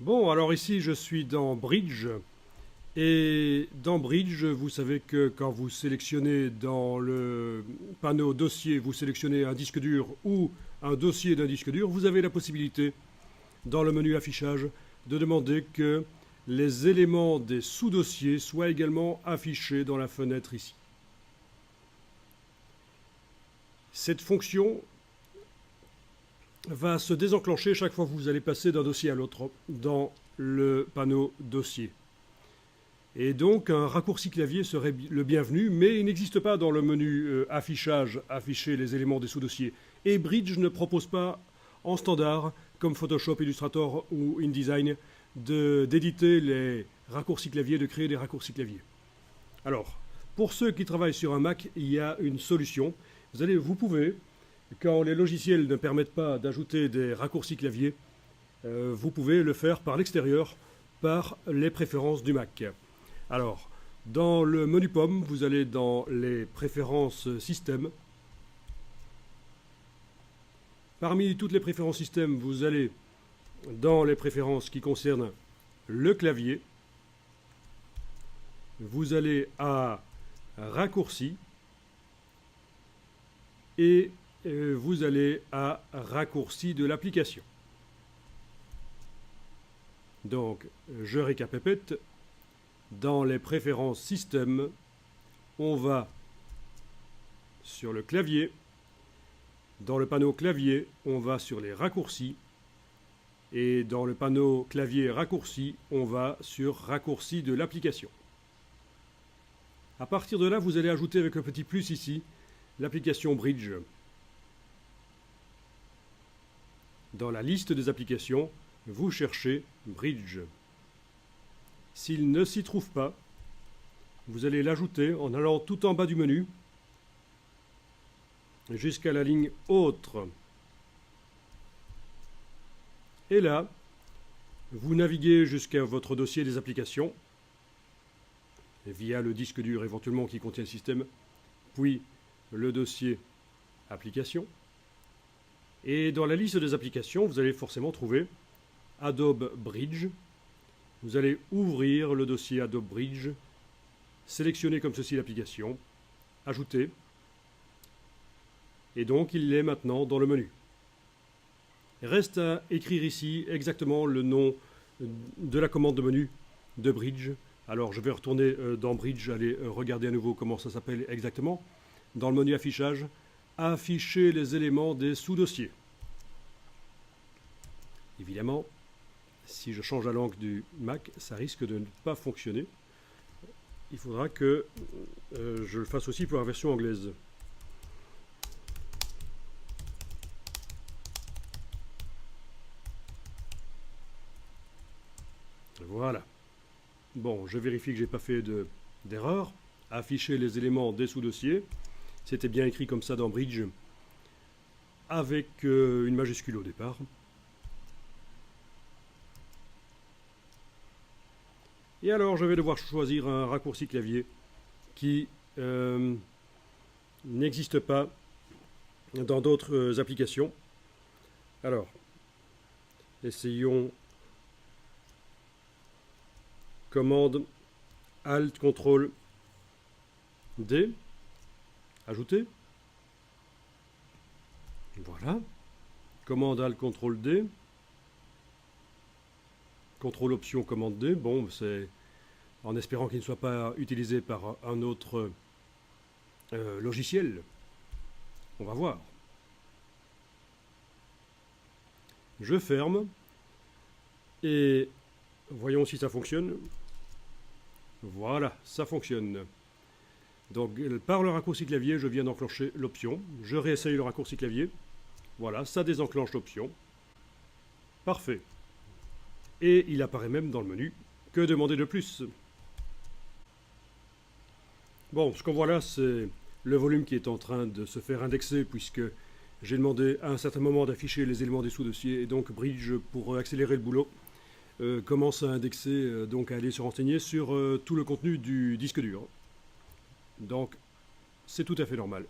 Bon, alors ici je suis dans Bridge. Et dans Bridge, vous savez que quand vous sélectionnez dans le panneau dossier, vous sélectionnez un disque dur ou un dossier d'un disque dur, vous avez la possibilité, dans le menu affichage, de demander que les éléments des sous-dossiers soient également affichés dans la fenêtre ici. Cette fonction va se désenclencher chaque fois que vous allez passer d'un dossier à l'autre dans le panneau dossier. Et donc un raccourci clavier serait le bienvenu, mais il n'existe pas dans le menu affichage, afficher les éléments des sous-dossiers. Et Bridge ne propose pas en standard, comme Photoshop, Illustrator ou InDesign, d'éditer les raccourcis clavier, de créer des raccourcis clavier. Alors, pour ceux qui travaillent sur un Mac, il y a une solution. Vous pouvez, quand les logiciels ne permettent pas d'ajouter des raccourcis clavier, vous pouvez le faire par l'extérieur, par les préférences du Mac. Alors, dans le menu pomme, vous allez dans les préférences système. Parmi toutes les préférences système, vous allez dans les préférences qui concernent le clavier. Vous allez à raccourci et vous allez à raccourci de l'application. Donc, je récapépète. Dans les préférences système, on va sur le clavier. Dans le panneau clavier, on va sur les raccourcis. Et dans le panneau clavier raccourcis, on va sur raccourci de l'application. À partir de là, vous allez ajouter avec le petit plus ici l'application Bridge. Dans la liste des applications, vous cherchez Bridge. S'il ne s'y trouve pas, vous allez l'ajouter en allant tout en bas du menu jusqu'à la ligne Autres. Et là, vous naviguez jusqu'à votre dossier des applications via le disque dur éventuellement qui contient le système, puis le dossier Applications. Et dans la liste des applications, vous allez forcément trouver Adobe Bridge. Vous allez ouvrir le dossier Adobe Bridge, sélectionner comme ceci l'application, ajouter, et donc il est maintenant dans le menu. Reste à écrire ici exactement le nom de la commande de menu de Bridge. Alors je vais retourner dans Bridge, aller regarder à nouveau comment ça s'appelle exactement. Dans le menu affichage, afficher les éléments des sous-dossiers. Évidemment, si je change la langue du Mac, ça risque de ne pas fonctionner. Il faudra que je le fasse aussi pour la version anglaise. Voilà. Bon, je vérifie que je n'ai pas fait d'erreur. Afficher les éléments des sous-dossiers. C'était bien écrit comme ça dans Bridge, avec une majuscule au départ. Et alors, je vais devoir choisir un raccourci clavier qui n'existe pas dans d'autres applications. Alors, essayons commande Alt CTRL D, ajouter. Voilà. Commande Alt CTRL D. CTRL Option Commande D. Bon, c'est en espérant qu'il ne soit pas utilisé par un autre logiciel. On va voir. Je ferme et voyons si ça fonctionne. Voilà, ça fonctionne. Donc par le raccourci clavier, je viens d'enclencher l'option. Je réessaye le raccourci clavier. Voilà, ça désenclenche l'option. Parfait. Et il apparaît même dans le menu. Que demander de plus? Bon, ce qu'on voit là, c'est le volume qui est en train de se faire indexer, puisque j'ai demandé à un certain moment d'afficher les éléments des sous-dossiers, et donc Bridge, pour accélérer le boulot, commence à indexer, donc à aller se renseigner sur tout le contenu du disque dur. Donc, c'est tout à fait normal.